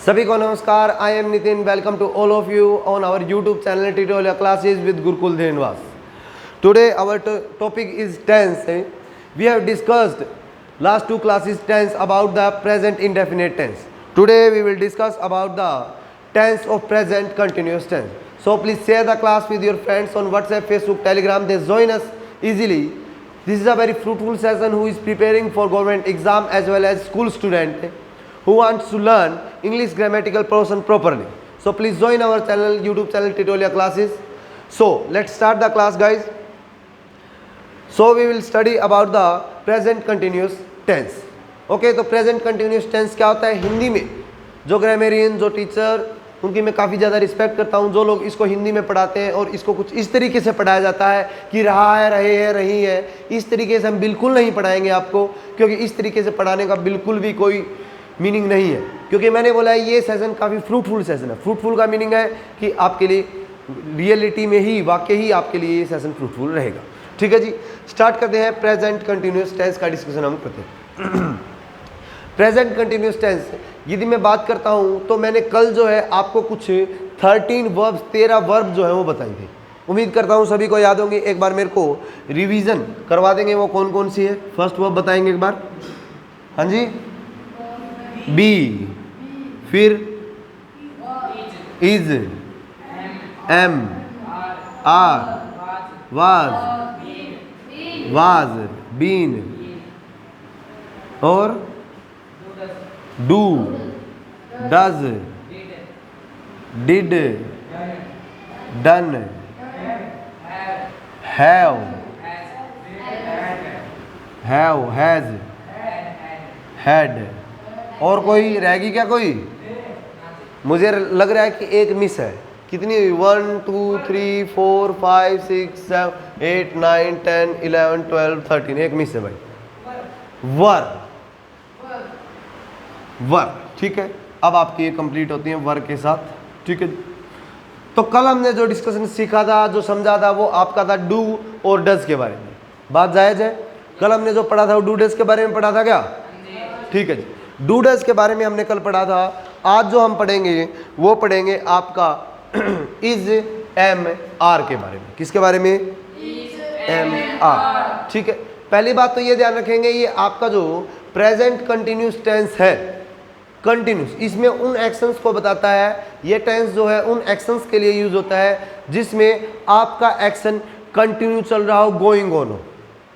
सभी को नमस्कार। I am Nitin. Welcome to all of you on our YouTube channel tutorial classes with Gurukul Dhenuvas. Today our topic is tense. We have discussed last two classes tense about the present indefinite tense. Today we will discuss about the tense of present continuous tense. So please share the class with your friends on WhatsApp, Facebook, Telegram. They join us easily. This is a very fruitful session who is preparing for government exam as well as school student who wants to learn English grammatical portion properly. So please join our channel, YouTube channel tutorial classes. So let's start the class, guys. So we will study about the present continuous tense. Okay, तो present continuous tense क्या होता है हिंदी में? जो grammarian, जो teacher, उनकी मैं काफ़ी ज़्यादा रिस्पेक्ट करता हूँ। जो लोग इसको हिंदी में पढ़ाते हैं और इसको कुछ इस तरीके से पढ़ाया जाता है कि रहा है, रहे हैं, रही है, इस तरीके से हम बिल्कुल नहीं पढ़ाएंगे आपको, क्योंकि इस तरीके से पढ़ाने का बिल्कुल भी कोई मीनिंग नहीं है। क्योंकि मैंने बोला है ये सेशन काफ़ी फ्रूटफुल सेशन है। फ्रूटफुल का मीनिंग है कि आपके लिए रियलिटी में ही, वाकई ही आपके लिए ये सेशन फ्रूटफुल रहेगा। ठीक है जी, स्टार्ट करते हैं। प्रेजेंट कंटिन्यूस टेंस का डिस्कशन हम करते हैं। प्रेजेंट कंटिन्यूस टेंस यदि मैं बात करता हूँ तो मैंने कल जो है आपको कुछ 13 वर्ब्स, 13 वर्ब जो है वो बताई थी। उम्मीद करता हूँ सभी को याद होंगी। एक बार मेरे को रिवीजन करवा देंगे वो कौन कौन सी है। फर्स्ट वर्ब बताएंगे एक बार। हाँ जी, बी, फिर is, am, are, was, been और do, does, did, done, have, has, had. और कोई रहेगी क्या? कोई मुझे लग रहा है कि एक मिस है। कितनी हुई? 1 2 3 4 5 6 7 8 9 10 11 12 13। एक मिस है भाई, वर। ठीक है, अब आपकी ये कंप्लीट होती है वर के साथ। ठीक है, तो कल हमने जो डिस्कशन सीखा था, जो समझा था, वो आपका था डू और डज के बारे में। बात जायज है। कल हमने जो पढ़ा था वो डू डज के बारे में पढ़ा था क्या? ठीक है जी, डू डज के बारे में हमने कल पढ़ा था। आज जो हम पढ़ेंगे वो पढ़ेंगे आपका इज, एम, आर के बारे में। किसके बारे में? M, R. ठीक है, पहली बात तो ये ध्यान रखेंगे, ये आपका जो प्रेजेंट कंटिन्यूस टेंस है, कंटिन्यूस, इसमें उन एक्शंस को बताता है। ये टेंस जो है उन एक्शंस के लिए यूज होता है जिसमें आपका एक्शन कंटिन्यू चल रहा हो, गोइंग ऑन हो।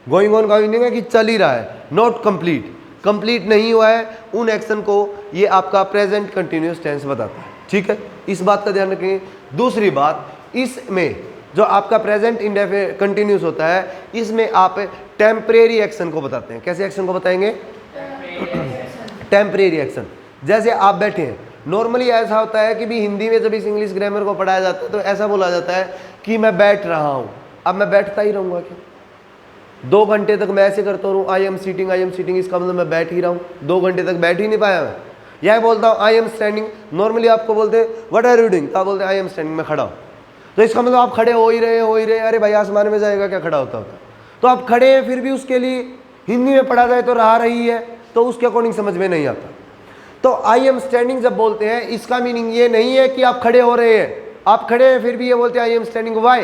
गोइंग ऑन का मीनिंग है कि चल ही रहा है, नॉट कंप्लीट, कंप्लीट नहीं हुआ है। उन एक्शन को ये आपका प्रेजेंट कंटिन्यूस टेंस बताता है। ठीक है, इस बात का ध्यान रखें। दूसरी बात, इसमें जो आपका प्रेजेंट इंडेफिनिट कंटिन्यूस होता है, इसमें आप टेम्परेरी एक्शन को बताते हैं। कैसे एक्शन को बताएंगे? Temporary action. जैसे आप बैठे हैं, नॉर्मली ऐसा होता है कि भी हिंदी में जब इस इंग्लिश ग्रामर को पढ़ाया जाता है तो ऐसा बोला जाता है कि मैं बैठ रहा हूँ। अब मैं बैठता ही रहूँगा क्या? 2 घंटे तक मैं ऐसे करता रहूँ, आई एम सीटिंग, इसका मतलब मैं बैठ ही रहा हूँ। 2 घंटे तक बैठ ही नहीं पाया मैं। यह बोलता हूँ आई एम स्टैंडिंग। नॉर्मली आपको बोलते हैं व्हाट आर यू डूइंग, तो आप बोलते हैं आई एम स्टैंडिंग, मैं खड़ा हूँ। तो इसका मतलब आप खड़े हो ही रहे। अरे भाई, आसमान में जाएगा क्या खड़ा होता? तो आप खड़े हैं, फिर भी उसके लिए हिंदी में पढ़ा जाए तो रहा रही है, तो उसके अकॉर्डिंग समझ में नहीं आता। तो आई एम स्टैंडिंग जब बोलते हैं, इसका मीनिंग ये नहीं है कि आप खड़े हो रहे हैं। आप खड़े हैं फिर भी ये बोलते हैं आई एम स्टैंडिंग। वाई?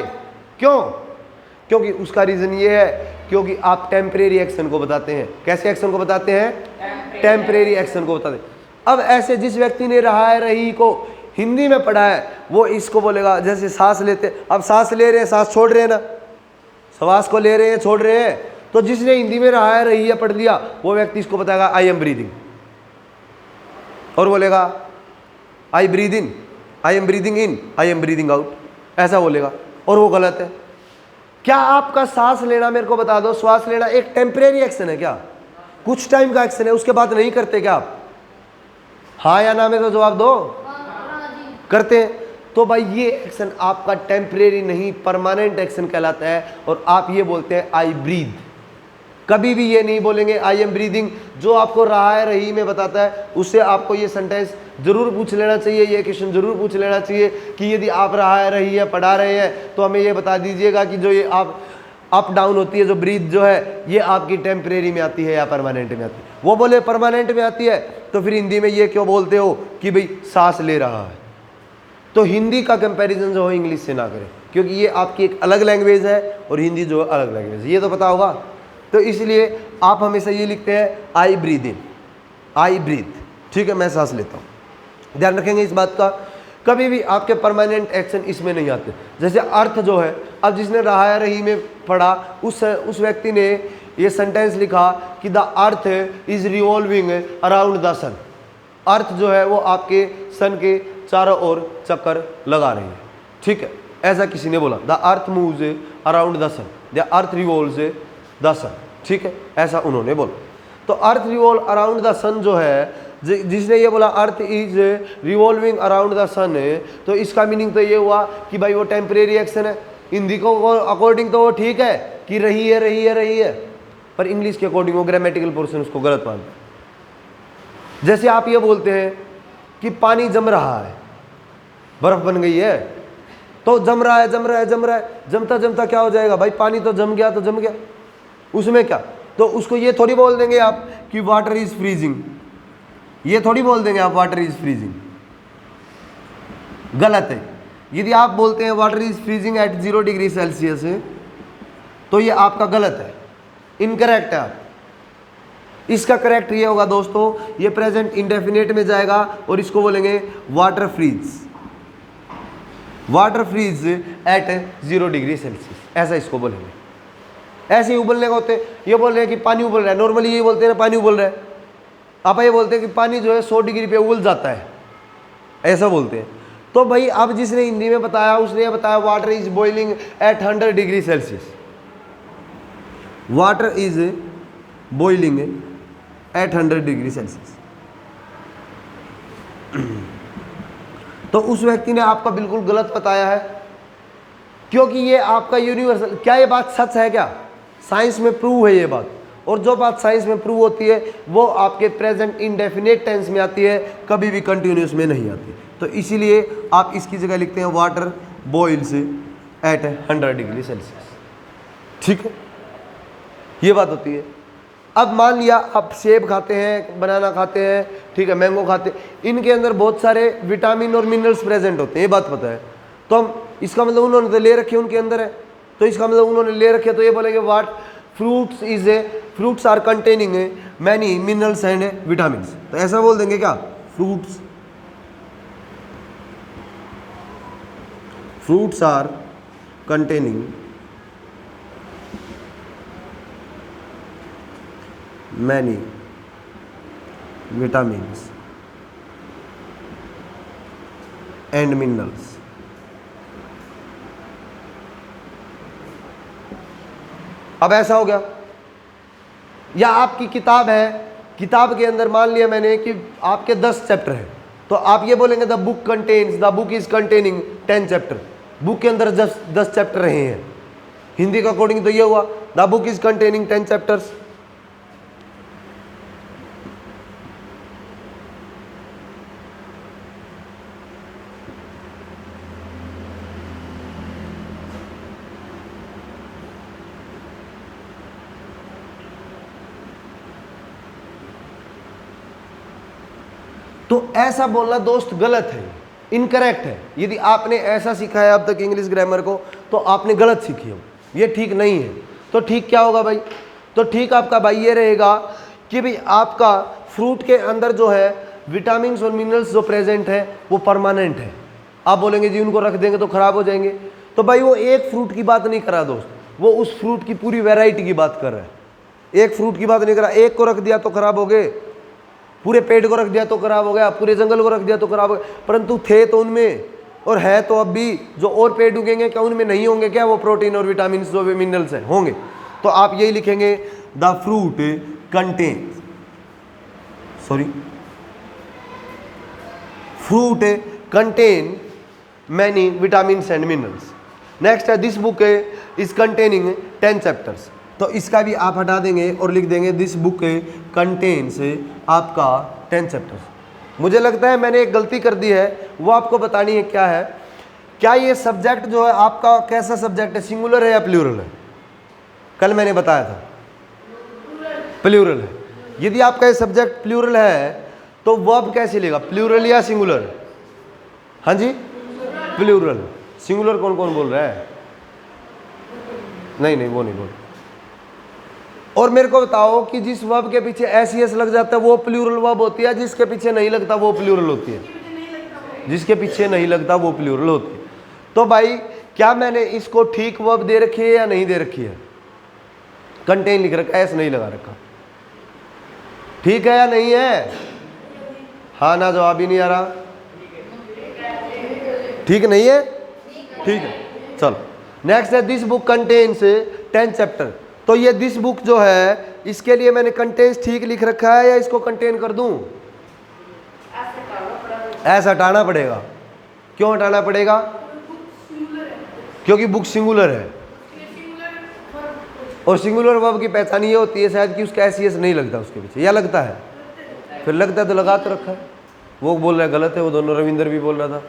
क्यों? क्योंकि उसका रीजन ये है क्योंकि आप टेम्परेरी एक्शन को बताते हैं। कैसे एक्शन को बताते हैं? टेम्परेरी एक्शन को बताते हैं। अब ऐसे जिस व्यक्ति ने रहा है, रही को हिंदी में पढ़ा है, वो इसको बोलेगा। जैसे सांस लेते, अब सांस ले रहे हैं, सांस छोड़ रहे हैं ना, श्वास को ले रहे हैं, छोड़ रहे हैं। तो जिसने हिंदी में रहा है, रही है पढ़ लिया, वो व्यक्ति इसको बताएगा आई एम ब्रीदिंग, और बोलेगा I breathe in, I am breathing in, I am breathing out, ऐसा बोलेगा, और वो गलत है। क्या आपका सांस लेना, मेरे को बता दो, श्वास लेना एक टेम्परेरी एक्शन है क्या? कुछ टाइम का एक्शन है, उसके बाद नहीं करते क्या आप? हाँ या ना में तो जवाब दो। करते हैं। तो भाई ये एक्शन आपका टेम्परेरी नहीं, परमानेंट एक्शन कहलाता है। और आप ये बोलते हैं आई ब्रीद। कभी भी ये नहीं बोलेंगे आई एम ब्रीदिंग। जो आपको रहा है, रही में बताता है, उससे आपको ये सेंटेंस जरूर पूछ लेना चाहिए, ये क्वेश्चन जरूर पूछ लेना चाहिए कि यदि आप रहा है, रही है, पढ़ा रहे हैं, तो हमें ये बता दीजिएगा कि जो ये आप अप डाउन होती है, जो ब्रीथ जो है, ये आपकी टेम्परेरी में आती है या परमानेंट में आती है। वो बोले परमानेंट में आती है, तो फिर हिंदी में ये क्यों बोलते हो कि भाई सांस ले रहा है। तो हिंदी का कंपैरिजन जो है इंग्लिश से ना करें, क्योंकि ये आपकी एक अलग लैंग्वेज है और हिंदी जो है अलग लैंग्वेज है, ये तो पता होगा। तो इसलिए आप हमेशा ये लिखते हैं आई ब्रीथ इन, आई ब्रीथ, ठीक है, मैं सांस लेता हूँ। ध्यान रखेंगे इस बात का, कभी भी आपके परमानेंट एक्शन इसमें नहीं आते। जैसे अर्थ जो है, अब जिसने रहा रही में पढ़ा उस व्यक्ति ने ये सेंटेंस लिखा कि the earth is revolving around the sun. Earth जो है वो आपके सन के चारों ओर चक्कर लगा रही है, ठीक है, ऐसा किसी ने बोला। The earth moves around the sun, the earth revolves the sun, ठीक है, ऐसा उन्होंने बोला। तो earth revolve around the sun जो है, जिसने ये बोला earth is revolving around the sun है, तो इसका मीनिंग तो ये हुआ कि भाई वो टेम्परेरी एक्शन है। हिंदी को अकॉर्डिंग तो वो ठीक है कि रही है रही है रही है, पर इंग्लिश के अकॉर्डिंग वो ग्रामेटिकल पोर्शन उसको गलत मानते हैं। जैसे आप ये बोलते हैं कि पानी जम रहा है, बर्फ बन गई है, तो जम रहा है जम रहा है जम रहा है, जमता जमता क्या हो जाएगा भाई, पानी तो जम गया, तो जम गया, उसमें क्या। तो उसको ये थोड़ी बोल देंगे आप कि वाटर इज फ्रीजिंग, ये थोड़ी बोल देंगे आप वाटर इज फ्रीजिंग, गलत है। यदि आप बोलते हैं water is freezing at 0 degree Celsius तो ये आपका गलत है, इनकरेक्ट है। आप इसका करेक्ट ये होगा दोस्तों, ये प्रेजेंट इंडेफिनेट में जाएगा और इसको बोलेंगे water freeze, water freeze at 0 degree Celsius, ऐसा इसको बोलेंगे। ऐसे ही उबलने का होते, ये बोल रहे हैं कि पानी उबल रहा है, नॉर्मली ये बोलते हैं ना पानी उबल रहा है, आप ये बोलते हैं कि पानी जो है 100 डिग्री पे उबल जाता है, ऐसा बोलते हैं। तो भाई अब जिसने हिंदी में बताया उसने ये बताया water is boiling at 100 degree Celsius, water is boiling at 100 degree Celsius. तो उस व्यक्ति ने आपका बिल्कुल गलत बताया है, क्योंकि ये आपका यूनिवर्सल, क्या ये बात सच है क्या, साइंस में प्रूव है ये बात, और जो बात साइंस में प्रूव होती है वो आपके प्रेजेंट इंडेफिनेट टेंस में आती है, कभी भी कंटिन्यूस में नहीं आती। तो इसीलिए आप इसकी जगह लिखते हैं water boils at 100 degree Celsius, ठीक है, ये बात होती है। अब मान लिया आप सेब खाते हैं, बनाना खाते हैं, ठीक है, मैंगो खाते हैं, इनके अंदर बहुत सारे विटामिन और मिनरल्स प्रेजेंट होते हैं, ये बात पता है। तो हम इसका मतलब उन्होंने तो ले रखे उनके अंदर है, तो इसका मतलब उन्होंने ले रखे, तो ये बोलेंगे what fruits are containing many minerals and vitamins, तो ऐसा बोल देंगे क्या, fruits are containing many vitamins and minerals. अब ऐसा हो गया, या आपकी किताब है, किताब के अंदर मान लिया मैंने कि आपके 10 चैप्टर हैं, तो आप ये बोलेंगे the book is containing 10 chapter, book के अंदर 10 चैप्टर रहे हैं। हिंदी का अकॉर्डिंग तो ये हुआ the book is containing 10 chapters. तो ऐसा बोलना दोस्त गलत है, इनकरेक्ट है। यदि आपने ऐसा सीखा है अब तक इंग्लिश ग्रामर को, तो आपने गलत सीखी हो, ये ठीक नहीं है। तो ठीक क्या होगा भाई, तो ठीक आपका भाई ये रहेगा कि भाई आपका फ्रूट के अंदर जो है विटामिन्स और मिनरल्स जो प्रेजेंट है वो परमानेंट है। आप बोलेंगे जी उनको रख देंगे तो खराब हो जाएंगे, तो भाई वो एक फ्रूट की बात नहीं कर रहा दोस्त, वो उस फ्रूट की पूरी वैरायटी की बात कर रहा है। एक फ्रूट की बात नहीं कर रहा, एक को रख दिया तो खराब हो गए, पूरे पेड़ को रख दिया तो खराब हो गया, पूरे जंगल को रख दिया तो खराब हो गया, परंतु थे तो उनमें और है तो अब भी जो और पेड़ उगेंगे क्या उनमें नहीं होंगे क्या वो प्रोटीन और विटामिन जो मिनरल्स हैं, होंगे। तो आप यही लिखेंगे the fruit contains, fruit contain many vitamins and minerals. Next है this book is containing 10 chapters, तो इसका भी आप हटा देंगे और लिख देंगे दिस बुक कंटेन्स आपका 10 चैप्टर्स। मुझे लगता है मैंने एक गलती कर दी है, वो आपको बतानी है क्या है। क्या ये सब्जेक्ट जो है आपका कैसा सब्जेक्ट है, सिंगुलर है या प्लूरल है? कल मैंने बताया था प्लूरल है। यदि आपका ये सब्जेक्ट प्लूरल है तो वर्ब कैसे लेगा, प्लूरल या सिंगुलर? हाँ जी, प्लूरल। सिंगुलर कौन कौन बोल रहा है? नहीं वो नहीं बोल। और मेरे को बताओ कि जिस वर्ब के पीछे एस एस लग जाता है वो प्लूरल वर्ब होती है, जिसके पीछे नहीं लगता वो प्लूरल होती है? जिसके पीछे नहीं लगता वो प्लूरल होती है। तो भाई क्या मैंने इसको ठीक वर्ब दे रखी है या नहीं दे रखी है? कंटेन लिख रखा है, एस नहीं लगा रखा। ठीक है या नहीं है? हाँ ना, जवाब ही नहीं आ रहा। ठीक नहीं है? ठीक है, चलो नेक्स्ट है दिस बुक कंटेन्स 10 चैप्टर। तो ये दिस बुक जो है इसके लिए मैंने कंटेन्स ठीक लिख रखा है या इसको कंटेन कर दूं? ऐसा हटाना पड़ेगा। क्यों हटाना पड़ेगा? क्योंकि बुक सिंगुलर है और सिंगुलर वर्ब की पहचान ये होती है शायद कि उसका एस नहीं लगता उसके पीछे, या लगता है? फिर लगता है तो लगा तो रखा है। वो बोल रहा है गलत है, वो दोनों, रविंदर भी बोल रहा था।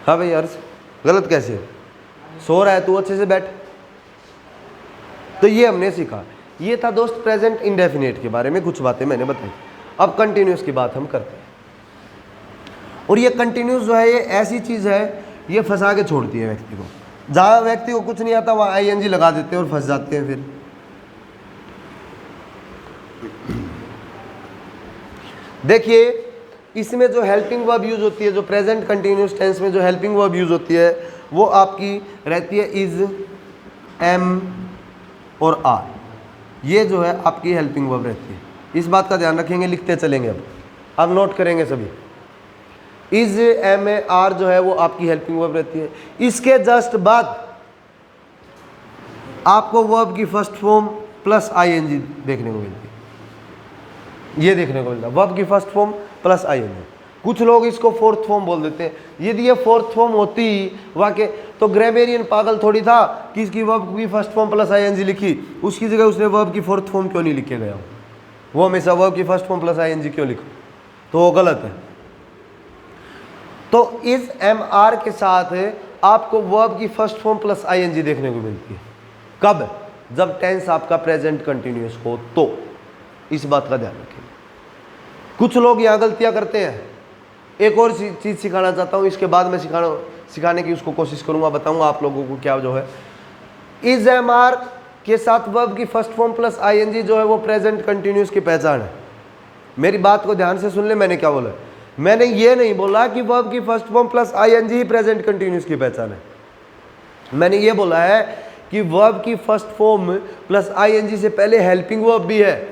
हाँ भाई अर्श, गलत कैसे है? सो रहा है तू, अच्छे से बैठ। तो ये हमने सीखा। ये था दोस्त प्रेजेंट इंडेफिनिट के बारे में कुछ बातें मैंने बताई। अब कंटिन्यूस की बात हम करते हैं। और ये कंटिन्यूस जो है ये ऐसी चीज़ है, ये फंसा के छोड़ती है व्यक्ति को। जहाँ व्यक्ति को कुछ नहीं आता वहाँ आईएनजी लगा देते हैं और फंस जाते हैं। फिर देखिए इसमें जो हेल्पिंग वर्ब यूज होती है, जो प्रेजेंट कंटिन्यूस टेंस में जो हेल्पिंग वर्ब यूज होती है वो आपकी रहती है इज, एम और आर। ये जो है आपकी हेल्पिंग वर्ब रहती है। इस बात का ध्यान रखेंगे, लिखते चलेंगे। अब नोट करेंगे सभी। इज, एम, आर जो है वो आपकी हेल्पिंग वर्ब रहती है। इसके जस्ट बाद आपको वर्ब की फर्स्ट फॉर्म प्लस आईएनजी देखने को मिलती है। ये देखने को मिलता है वर्ब की फर्स्ट फॉर्म प्लस आईएनजी। कुछ लोग इसको फोर्थ फॉर्म बोल देते हैं। यदि ये फोर्थ फॉर्म होती वाकई तो ग्रामेरियन पागल थोड़ी था कि इसकी वर्ब की फर्स्ट फॉर्म प्लस आईएनजी लिखी, उसकी जगह उसने वर्ब की फोर्थ फॉर्म क्यों नहीं लिखे गया? वो हमेशा वर्ब की फर्स्ट फॉर्म प्लस आईएनजी क्यों लिखो? तो वो गलत है। तो इस एम आर के साथ आपको वर्ब की फर्स्ट फॉर्म प्लस आईएनजी देखने को मिलती है। कब? जब टेंस आपका प्रेजेंट कंटिन्यूअस हो। तो इस बात का ध्यान रखें। कुछ लोग यहाँ गलतियाँ करते हैं। एक और चीज़ सिखाना चाहता हूँ, इसके बाद मैं सिखाने की उसको कोशिश करूँगा, बताऊँगा आप लोगों को क्या जो है। इज एम आर के साथ वर्ब की फर्स्ट फॉर्म प्लस आईएनजी जो है वो प्रेजेंट कंटिन्यूअस की पहचान है। मेरी बात को ध्यान से सुन ले, मैंने क्या बोला। मैंने ये नहीं बोला कि वर्ब की फर्स्ट फॉर्म प्लस आईएनजी ही प्रेजेंट कंटिन्यूअस की पहचान है। मैंने ये बोला है कि वर्ब की फर्स्ट फॉर्म प्लस आईएनजी से पहले हेल्पिंग वर्ब भी है,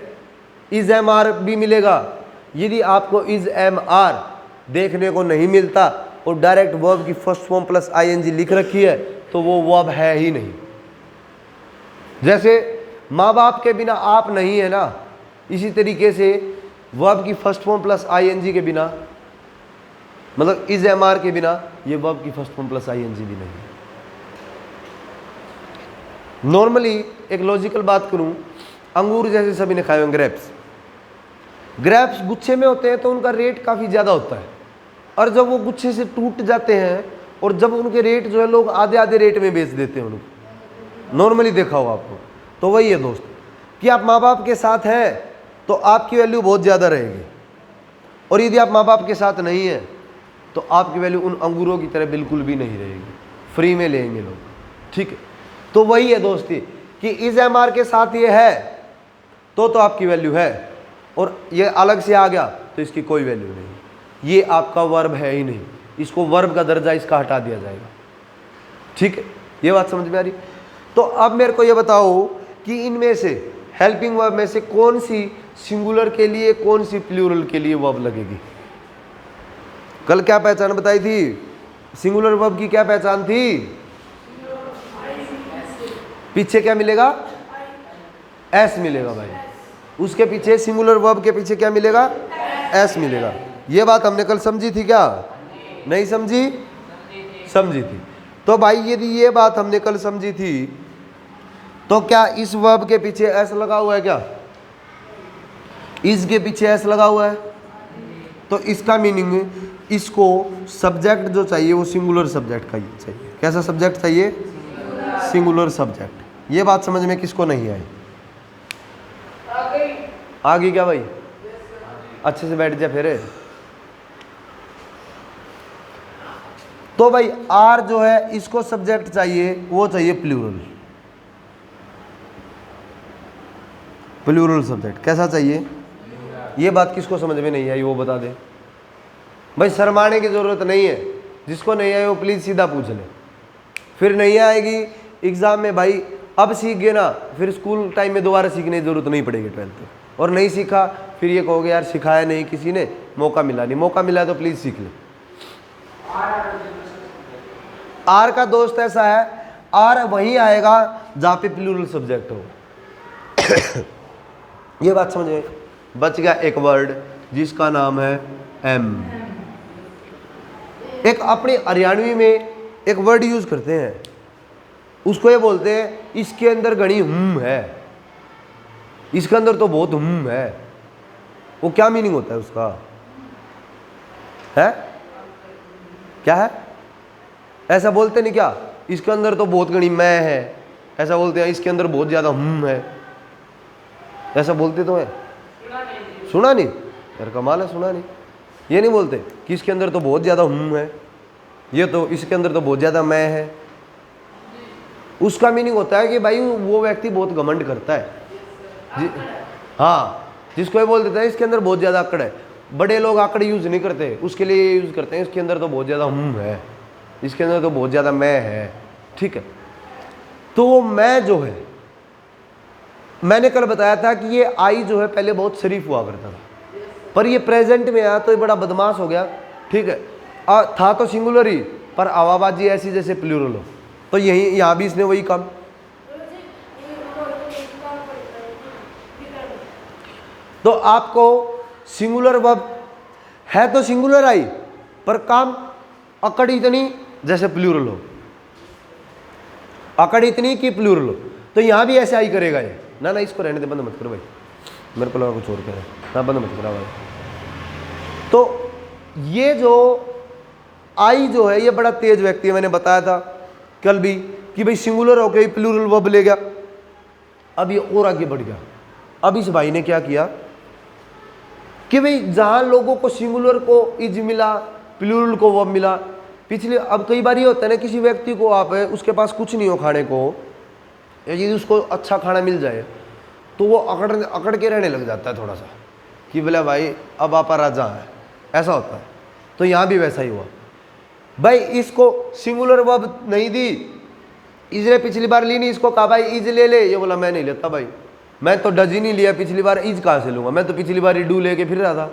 इज एम आर भी मिलेगा। यदि आपको इज एम आर देखने को नहीं मिलता और डायरेक्ट वर्ब की फर्स्ट फॉर्म प्लस आईएनजी लिख रखी है तो वो वर्ब है ही नहीं। जैसे माँ बाप के बिना आप नहीं है ना, इसी तरीके से वर्ब की फर्स्ट फॉर्म प्लस आईएनजी के बिना, मतलब इज एम आर के बिना, ये वर्ब की फर्स्ट फॉर्म प्लस आईएनजी भी नहीं है। नॉर्मली एक लॉजिकल बात करूं, अंगूर जैसे सभी ने खाए होंगे, ग्रेप्स गुच्छे में होते हैं तो उनका रेट काफ़ी ज़्यादा होता है, और जब वो गुच्छे से टूट जाते हैं और जब उनके रेट जो है लोग आधे आधे रेट में बेच देते हैं उनको। नॉर्मली देखा होगा आपको। तो वही है दोस्त कि आप माँ बाप के साथ हैं तो आपकी वैल्यू बहुत ज़्यादा रहेगी, और यदि आप माँ बाप के साथ नहीं हैं तो आपकी वैल्यू उन अंगूरों की तरह बिल्कुल भी नहीं रहेगी, फ्री में लेंगे लोग। ठीक है, तो वही है दोस्ती कि इज एम आर के साथ ये है तो आपकी वैल्यू है, और ये अलग से आ गया तो इसकी कोई वैल्यू नहीं। ये आपका वर्ब है ही नहीं, इसको वर्ब का दर्जा इसका हटा दिया जाएगा। ठीक है, ये बात समझ में आ रही? तो अब मेरे को ये बताओ कि इनमें से हेल्पिंग वर्ब में से कौन सी सिंगुलर के लिए, कौन सी प्लूरल के लिए वर्ब लगेगी? कल क्या पहचान बताई थी? सिंगुलर वर्ब की क्या पहचान थी? पीछे क्या मिलेगा? एस मिलेगा भाई। उसके पीछे सिंगुलर वर्ब के पीछे क्या मिलेगा? एस मिलेगा। ये बात हमने कल समझी थी क्या? नहीं समझी? समझी थी। तो भाई यदि ये बात हमने कल समझी थी तो क्या इस वर्ब के पीछे एस लगा हुआ है? क्या इस के पीछे एस लगा हुआ है? तो इसका मीनिंग इसको सब्जेक्ट जो चाहिए वो सिंगुलर सब्जेक्ट का ही चाहिए। कैसा सब्जेक्ट चाहिए? Singular subject. ये बात समझ में किसको नहीं आई? आ गई क्या भाई? अच्छे से बैठ जा फिर। तो भाई आर जो है इसको सब्जेक्ट चाहिए, वो चाहिए प्लूरल। प्लूरल सब्जेक्ट कैसा चाहिए? ये बात किसको समझ में नहीं आई वो बता दे भाई। शर्माने की जरूरत नहीं है, जिसको नहीं आए वो प्लीज सीधा पूछ ले, फिर नहीं आएगी एग्जाम में भाई। अब सीख गए ना, फिर स्कूल टाइम में दोबारा सीखने की जरूरत नहीं पड़ेगी 12th में। और नहीं सीखा फिर ये कहोगे यार सिखाया नहीं किसी ने, मौका मिला नहीं। मौका मिला तो प्लीज सीख ले। आर का दोस्त ऐसा है, आर वहीं आएगा जहां पे प्लूरल सब्जेक्ट हो। ये बात समझ में? बच गया एक वर्ड जिसका नाम है एम। एक अपने हरियाणवी में एक वर्ड यूज करते हैं, उसको ये बोलते हैं इसके अंदर घनी है, इसके अंदर तो बहुत है। वो क्या मीनिंग होता है उसका? है क्या है? ऐसा बोलते नहीं क्या? इसके अंदर तो बहुत घनी मैं है, ऐसा बोलते हैं। इसके अंदर बहुत ज्यादा है, ऐसा बोलते तो है। सुना नहीं यार, कमाल है, सुना नहीं। ये नहीं बोलते कि इसके अंदर तो बहुत ज्यादा है, ये तो इसके अंदर तो बहुत ज्यादा मैं है। उसका मीनिंग होता है कि भाई वो व्यक्ति बहुत घमंड करता है। हाँ, जिसको ये बोल देता है इसके अंदर बहुत ज्यादा अकड़ है। बड़े लोग आकड़ यूज नहीं करते, उसके लिए यूज करते हैं इसके अंदर तो बहुत ज्यादा है, इसके अंदर तो बहुत ज्यादा मैं है। ठीक है, तो वो मैं जो है, मैंने कल बताया था कि ये आई जो है पहले बहुत शरीफ हुआ करता था, पर ये प्रेजेंट में आया तो ये बड़ा बदमाश हो गया। ठीक है, था तो सिंगुलर ही, पर आवाबाजी ऐसी जैसे प्लूरल हो। तो यही यहाँ भी इसने वही काम। तो आपको सिंगुलर वर्ब है तो सिंगुलर आई, पर काम अकड़ इतनी जैसे प्लूरल हो, अकड़ इतनी कि प्लूरल हो। तो यहाँ भी ऐसे आई करेगा ये। ना ना इसको रहने दे, बंद मत करो भाई, मेरे को लगा कुछ और कह रहे हैं। हाँ बंद मत करो भाई। तो ये जो आई जो है ये बड़ा तेज व्यक्ति है। मैंने बताया था कल भी कि भाई सिंगुलर होके प्लूरल वर्ब ले गया। अब ये और आगे बढ़ गया। अब इस भाई ने क्या किया कि भाई जहां लोगों को सिंगुलर को इज मिला, प्लूरल को वर्ब मिला। पिछले अब कई बार ये होता है ना, किसी व्यक्ति को आप उसके पास कुछ नहीं हो खाने को, यदि उसको अच्छा खाना मिल जाए तो वो अकड़ के रहने लग जाता है थोड़ा सा कि बोला भाई अब आपा राजा है, ऐसा होता है। तो यहाँ भी वैसा ही हुआ भाई। इसको सिंगुलर वर्ब नहीं दी, इसने पिछली बार ली नहीं, इसको कहा भाई इज ले ले, ये बोला मैं नहीं लेता भाई, मैं तो डज ही नहीं लिया, पिछली बार इज कहाँ से लूंगा, मैं तो पिछली बार डू लेके फिर रहा था।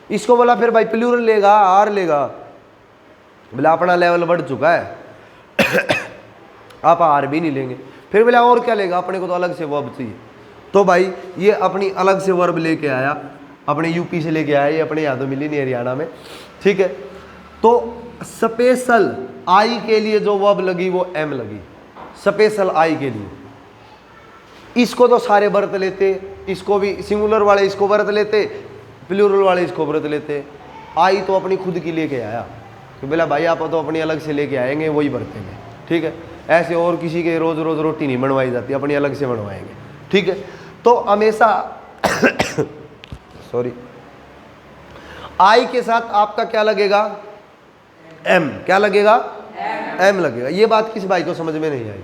इसको बोला फिर भाई प्लूरल लेगा, आर लेगा, बोला अपना लेवल बढ़ चुका है, आप आर भी नहीं लेंगे। फिर बोला और क्या लेगा, अपने को तो अलग से वर्ब चाहिए। तो भाई ये अपनी अलग से वर्ब लेके आया, अपने यूपी से लेके आया, ये अपने यहाँ तो मिली नहीं हरियाणा में। ठीक है, तो स्पेशल आई के लिए जो वर्ब लगी वो एम लगी, स्पेशल आई के लिए। इसको तो सारे व्रत लेते, इसको भी सिंगुलर वाले इसको व्रत लेते, प्लूरल वाले इसको व्रत लेते। आई तो अपनी खुद की लेके आया कि बोला भाई आप तो अपनी अलग से लेके आएंगे, वही बरतेंगे। ठीक है, ऐसे और किसी के रोज रोज रोटी नहीं बनवाई जाती, अपनी अलग से बनवाएंगे। ठीक है, तो हमेशा सॉरी आई के साथ आपका क्या लगेगा? एम। क्या लगेगा? एम लगेगा। ये बात किस भाई को समझ में नहीं आई?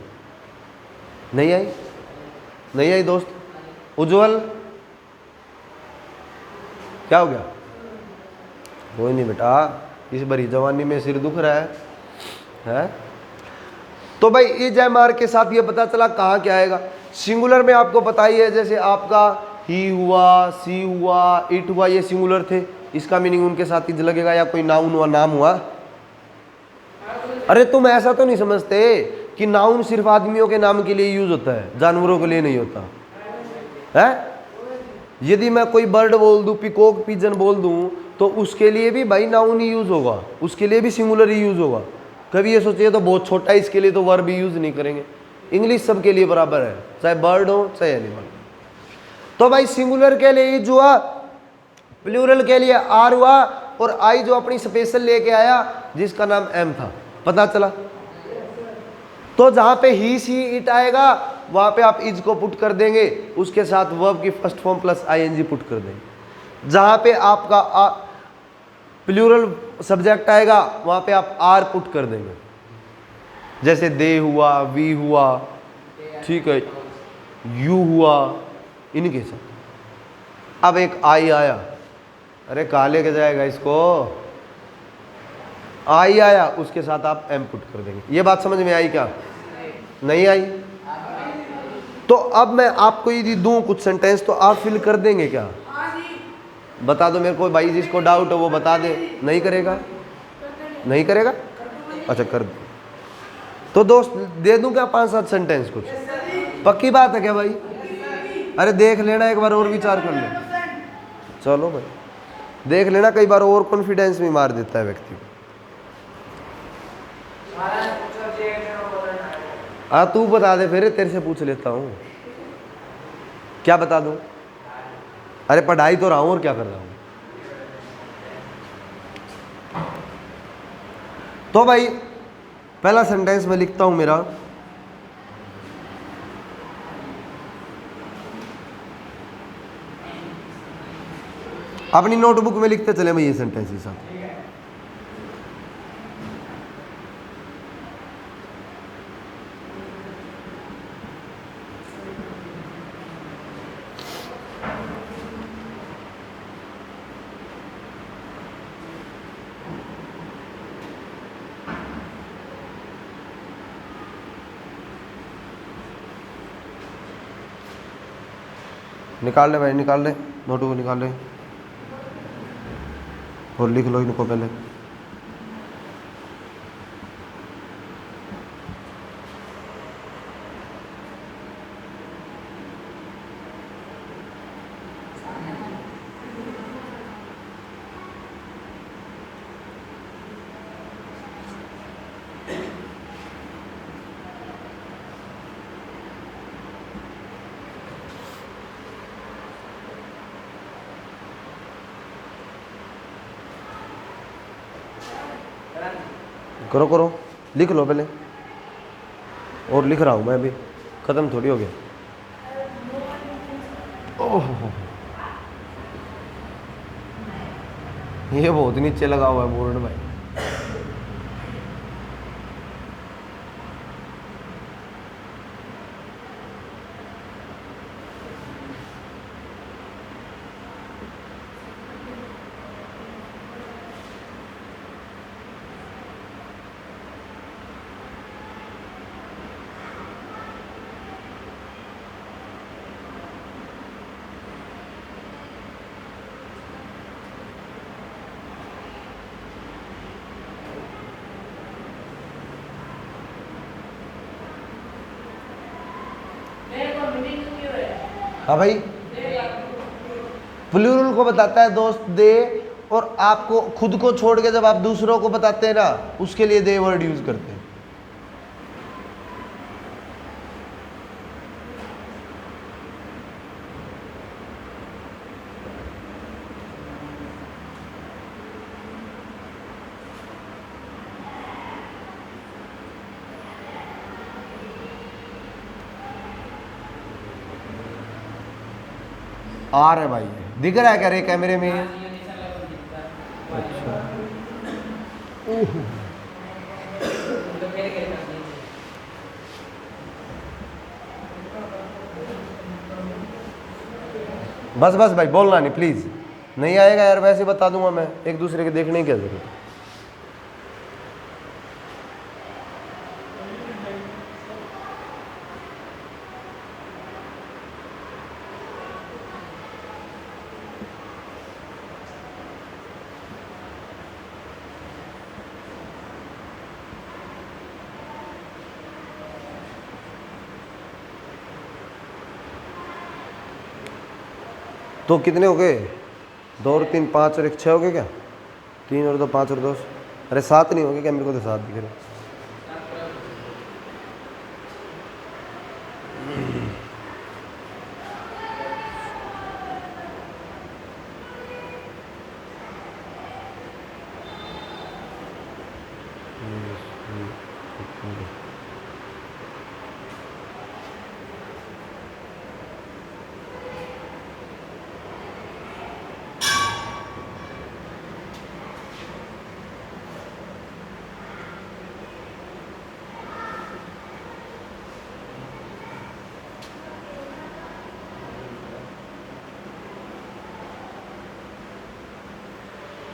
नहीं आई? नहीं आई दोस्त? उज्जवल क्या हो गया? कोई नहीं बेटा, इस बड़ी जवानी में सिर दुख रहा है? तो भाई ई जय मार के साथ ये पता चला कहाँ क्या आएगा। सिंगुलर में आपको पता ही है, जैसे आपका ही हुआ, सी हुआ, इट हुआ, ये सिंगुलर थे, इसका मीनिंग उनके साथ इज लगेगा, या कोई नाउन हुआ, नाम हुआ। अरे तुम ऐसा तो नहीं समझते कि नाउन सिर्फ आदमियों के नाम के लिए यूज होता है, जानवरों के लिए नहीं होता है? यदि मैं कोई बर्ड बोल दूं, पिकॉक, पिजन बोल दूं, तो उसके लिए भी भाई नाउन ही यूज होगा, उसके लिए भी सिंगुलर ही यूज होगा। कभी ये सोचिए तो बहुत छोटा है, इसके लिए तो वर्ब भी यूज नहीं करेंगे। इंग्लिश सबके लिए बराबर है, चाहे बर्ड हो चाहे एनिमल। तो भाई सिंगुलर के लिए इज हुआ, प्लूरल के लिए आर हुआ, और आई जो अपनी स्पेशल लेके आया जिसका नाम एम था। पता चला? तो जहां पे ही, सी, इट आएगा वहां पे आप इज को पुट कर देंगे, उसके साथ वर्ब की first form plus ING put कर देंगे। जहां पे आपका प्लूरल सब्जेक्ट आएगा वहां पे आप आर पुट कर देंगे, जैसे दे हुआ, वी हुआ, ठीक है, यू हुआ, इनके साथ। अब एक आई आया, अरे कहाँ लेके जाएगा इसको, आई आया, उसके साथ आप एम पुट कर देंगे। ये बात समझ में आई क्या? नहीं आई? तो अब मैं आपको यदि दूं कुछ सेंटेंस तो आप फिल कर देंगे क्या? बता दो मेरे को भाई, जिसको डाउट हो वो बता दे। नहीं करेगा? नहीं करेगा? अच्छा कर दो। तो दोस्त दे दूं क्या 5-7 सेंटेंस कुछ? पक्की बात है क्या भाई? अरे देख लेना, एक बार और विचार कर ले। चलो भाई देख लेना, कई बार और कॉन्फिडेंस भी मार देता है व्यक्ति को। तू बता दे फिर, तेरे से पूछ लेता हूँ। क्या बता दूं? अरे पढ़ाई तो रहा हूं और क्या कर रहा हूं। तो भाई पहला सेंटेंस मैं लिखता हूं मेरा, अपनी नोटबुक में लिखते चले मैं ये सेंटेंस के साथ। निकाल ले भाई, निकाल ले, नोटबुक निकाल ले और लिख लो इनको पहले। करो करो, लिख लो पहले। और लिख रहा हूँ मैं अभी, ख़त्म थोड़ी हो गया। ओह ये बहुत नीचे लगा हुआ है बोर्ड भाई। हाँ भाई, प्लूरल को बताता है दोस्त दे, और आपको खुद को छोड़ के जब आप दूसरों को बताते हैं ना, उसके लिए दे वर्ड यूज करते हैं। आ रहा है भाई, दिख रहा है क्या रे कैमरे में? अच्छा बस बस भाई, बोलना नहीं प्लीज। नहीं आएगा यार, वैसे बता दूंगा मैं, एक दूसरे के देखने की क्या जरूरत है। तो कितने हो गए? 2 और 3 5 और 1 6 हो गए क्या? 3 और 2 5 और 2, अरे 7 नहीं हो गए क्या? मेरे को तो 7 दिख रहे।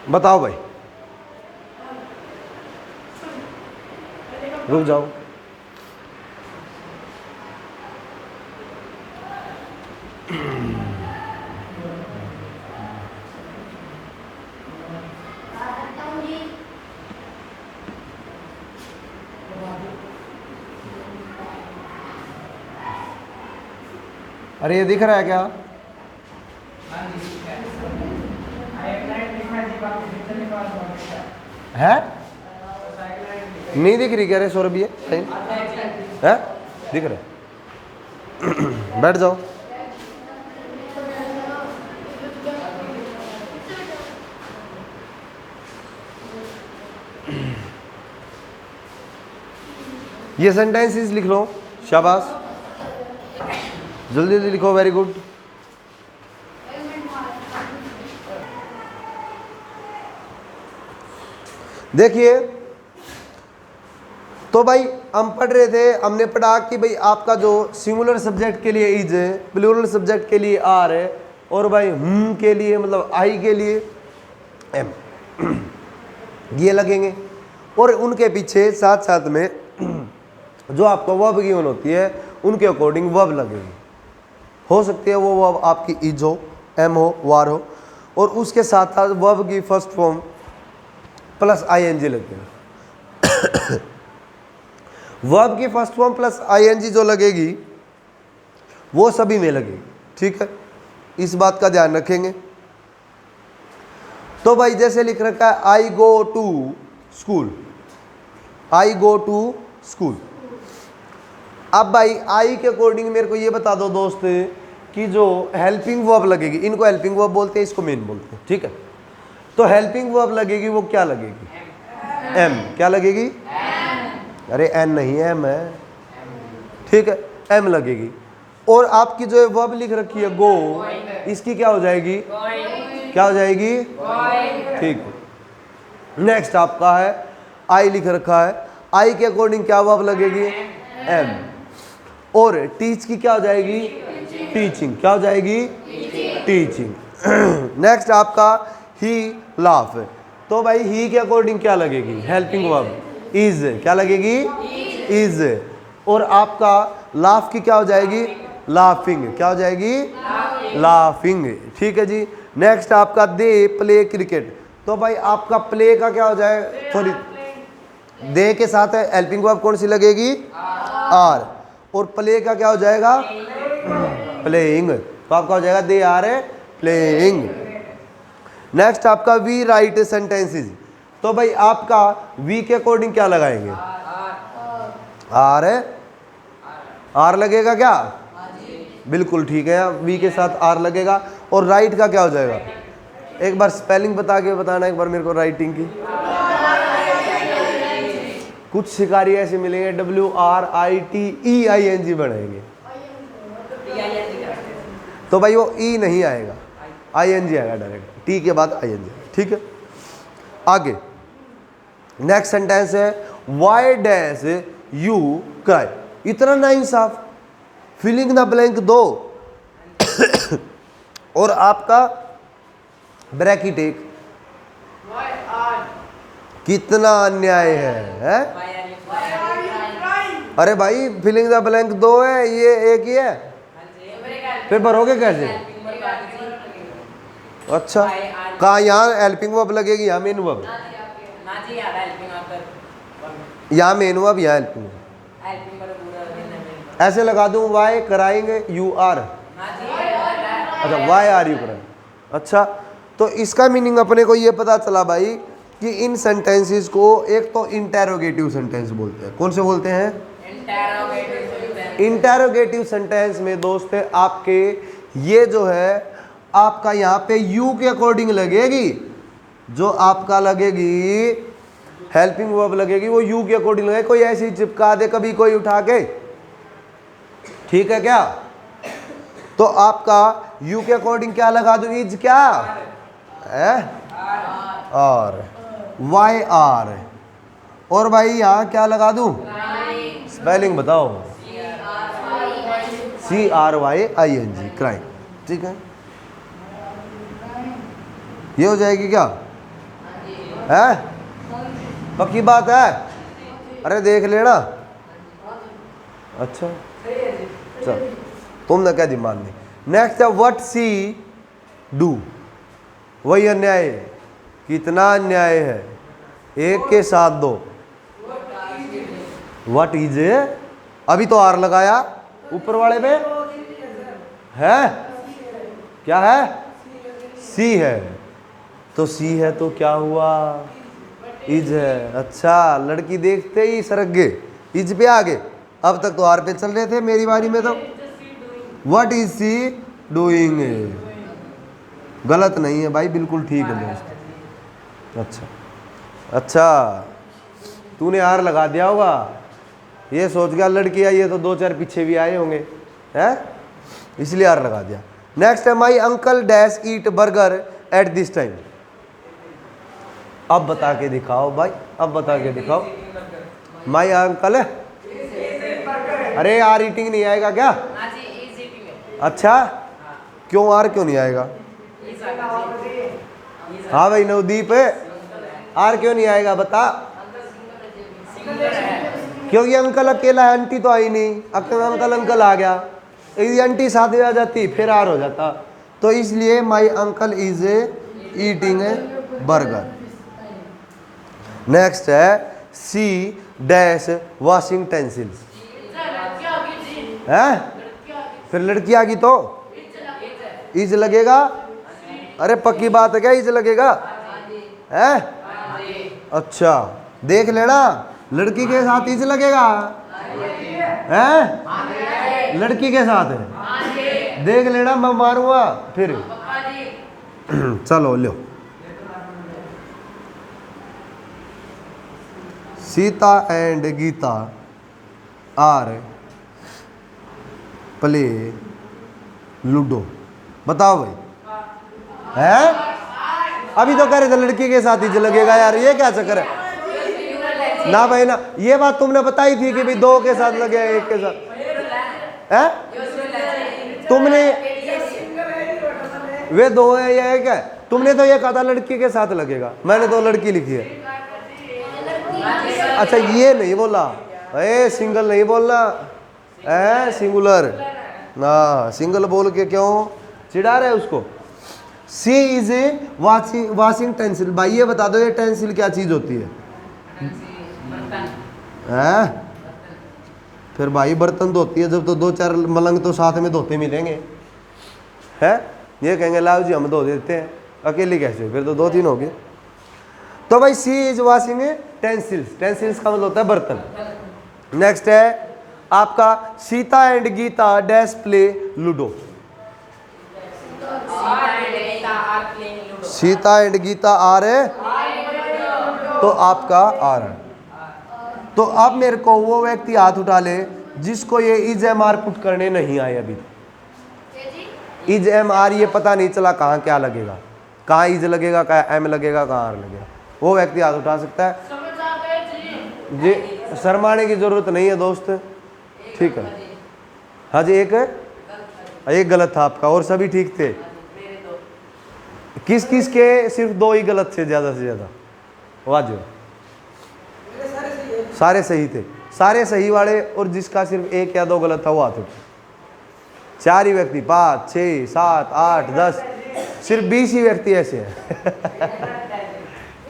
बताओ भाई, रुक जाओ। अरे ये दिख रहा है क्या? है नहीं दिख रही क्या? रे सौरभ ये है दिख रहा है। बैठ जाओ। ये सेंटेंसेस लिख लो, शाबाश, जल्दी जल्दी लिखो, वेरी गुड। देखिए तो भाई हम पढ़ रहे थे, हमने पढ़ा कि भाई आपका जो सिंगुलर सब्जेक्ट के लिए इज है, प्लूरल सब्जेक्ट के लिए आर है, और भाई के लिए मतलब आई के लिए एम, ये लगेंगे। और उनके पीछे साथ साथ में जो आपको वर्ब गिवन होती है उनके अकॉर्डिंग वर्ब लगेगी। हो सकती है वो वर्ब आपकी इज हो, एम हो, वार हो, और उसके साथ साथ वर्ब की फर्स्ट फॉर्म प्लस आईएनजी लगेगा। वर्ब की फर्स्ट फॉर्म प्लस आईएनजी जो लगेगी वो सभी में लगेगी, ठीक है, इस बात का ध्यान रखेंगे। तो भाई जैसे लिख रखा है I go to school, I go to school. अब भाई आई के अकॉर्डिंग मेरे को ये बता दो दोस्त कि जो हेल्पिंग वर्ब लगेगी, इनको हेल्पिंग वर्ब बोलते हैं, इसको मेन बोलते हैं, ठीक है। तो हेल्पिंग वर्ब लगेगी वो क्या लगेगी? एम। क्या लगेगी? अरे एन नहीं है, एम है, ठीक है, एम लगेगी। और आपकी जो वर्ब लिख रखी है गो, इसकी क्या हो जाएगी? क्या हो जाएगी? ठीक है। नेक्स्ट आपका है आई लिख रखा है, आई के अकॉर्डिंग क्या वर्ब लगेगी? एम। और टीच की क्या हो जाएगी? टीचिंग। क्या हो जाएगी? टीचिंग। नेक्स्ट आपका ही लाफ है, तो भाई ही के अकॉर्डिंग क्या लगेगी? Helping verb is. क्या लगेगी? इज। और आपका लाफ की क्या हो जाएगी? लाफिंग। क्या हो जाएगी? लाफिंग, ठीक है जी। नेक्स्ट आपका दे प्ले क्रिकेट, तो भाई आपका प्ले का क्या हो जाए? सॉरी, दे के साथ हेल्पिंग वर्ब कौन सी लगेगी? आर। और प्ले का क्या हो जाएगा? प्लेइंग। तो आपका हो जाएगा दे आर प्लेइंग। नेक्स्ट आपका वी राइट सेंटेंसेस, तो भाई आपका वी के अकॉर्डिंग क्या लगाएंगे? आर है, आर लगेगा क्या? बिल्कुल ठीक है, वी के साथ आर लगेगा। और राइट का क्या हो जाएगा? एक बार स्पेलिंग बता के बताना एक बार मेरे को राइटिंग की। कुछ शिकारी ऐसे मिलेंगे WRITEING बनाएंगे, तो भाई वो ई नहीं आएगा, ING आएगा डायरेक्ट, टी के बाद ING, ठीक है। आगे नेक्स्ट सेंटेंस है वाई डैश यू क्राई। इतना ना इंसाफ, फिलिंग द ब्लैंक दो और आपका ब्रैकेट एक, कितना अन्याय है? अरे भाई फिलिंग द ब्लैंक दो है, ये एक ही है, फिर भरोगे कैसे? अच्छा, कहाँ? यहाँ हेल्पिंग वर्ब लगेगी, यहाँ मेन वर्ब, यहाँ मेन वर्ब, यहाँ हेल्पिंग वर्ब। ऐसे लगा दूं वाई कराएंगे यू आर, अच्छा वाई आर यू कराएंगे। अच्छा, तो इसका मीनिंग अपने को ये पता चला भाई कि इन सेंटेंसेस को एक तो इंटेरोगेटिव सेंटेंस बोलते हैं। कौन से बोलते हैं? इंटेरोगेटिव सेंटेंस में दोस्त आपके ये जो है आपका यहाँ पे यू के अकॉर्डिंग लगेगी, जो आपका लगेगी हेल्पिंग वर्ब लगेगी वो यू के अकॉर्डिंग लगेगी। कोई ऐसी चिपका दे कभी कोई उठा के, ठीक है क्या? तो आपका यू के अकॉर्डिंग क्या लगा दूं? इज क्या है? और वाई आर। और भाई यहाँ क्या लगा दूं? स्पेलिंग बताओ। CRYING, क्राइम, ठीक है। ये हो जाएगी क्या? है? पक्की बात है? अरे देख लेना। अच्छा चल, तुमने क्या दिमाग नहीं। नेक्स्ट है व्हाट सी डू। वही अन्याय है। कितना अन्याय है, एक के साथ दो। व्हाट इज, अभी तो आर लगाया ऊपर वाले में है, क्या है? सी है। तो सी है तो क्या हुआ? इज है। अच्छा, लड़की देखते ही सरक गए, इज पे आ गए। अब तक तो आर पे चल रहे थे, मेरी बारी में तो व्हाट इज सी डूइंग। गलत नहीं है भाई, बिल्कुल ठीक है दोस्त। अच्छा अच्छा, तूने आर लगा दिया होगा, ये सोच गया लड़की आई है तो दो चार पीछे भी आए होंगे, हैं, इसलिए आर लगा दिया। नेक्स्ट है my uncle dash eat burger at this time. अब बता के दिखाओ भाई, अब बता के दिखाओ। माई अंकल है, अरे आर ईटिंग नहीं आएगा क्या? अच्छा, क्यों आर क्यों नहीं आएगा? हाँ भाई नवदीप, आर क्यों नहीं आएगा बता? क्योंकि अंकल अकेला है, आंटी तो आई नहीं। अंकल अंकल आ गया, यदि आंटी साथ में आ जाती फिर आर हो जाता। तो इसलिए my uncle is eating A burger. Next है सी डैश वॉशिंग टेंसिल्स। है? फिर लड़की आ गई तो इज लगेगा। अरे पक्की बात है क्या, इज लगेगा? है? अच्छा देख लेना, लड़की के साथ इज लगेगा। है? लड़की के साथ है, देख लेना, मैं मारूंगा फिर। चलो लो, Sita and Gita are play ludo. बताओ भाई, है? अभी तो कह रहे थे लड़की के साथ ही लगेगा यार, ये क्या चक्कर है? ना भाई ना, ये बात तुमने बताई थी कि भाई दो के साथ लगे एक के साथ, है? तुमने वे दो है या एक है? तुमने तो ये कहा था लड़की के साथ लगेगा, मैंने तो लड़की लिखी है। अच्छा ये नहीं बोला, ए सिंगल नहीं बोलना, है सिंगुलर ना, सिंगल बोल के क्यों चिढ़ा रहे उसको? सी इज ए वॉशिंग टेंसिल। भाई ये बता दो, ये टेंसिल क्या चीज होती है? हैं? फिर भाई बर्तन धोती है जब, तो दो चार मलंग तो साथ में धोते मिलेंगे, हैं? ये कहेंगे लाओ जी हम धो देते हैं, अकेली कैसे? फिर तो दो तीन हो गए। तो भाई सी इज वॉशिंग टेंसिल्स। टेंसिल्स का मतलब होता है बर्तन। नेक्स्ट है आपका Sita and Gita dash play ludo. Sita and Gita आ रहे तो आपका आ रहा है। तो अब मेरे को वो व्यक्ति हाथ उठा ले जिसको ये इज एम आर पुट करने नहीं आए अभी। इज एम आर ये पता नहीं चला कहाँ क्या लगेगा, कहाँ इज लगेगा, कहाँ एम लगेगा, कहाँ आर लगेगा। वो व्यक्ति हाथ उठा सकता है जी। शर्माने की जरूरत नहीं है दोस्त, ठीक है? हाँ जी, एक गलत था आपका और सभी ठीक थे। किस किस के सिर्फ दो ही गलत थे ज्यादा से ज्यादा? वाजिब, सारे सही थे। सारे सही वाले और जिसका सिर्फ एक या दो गलत था वो हाथ उठा। चार ही व्यक्ति, 5, 6, 7, 8, 10, सिर्फ 20 ही व्यक्ति ऐसे हैं।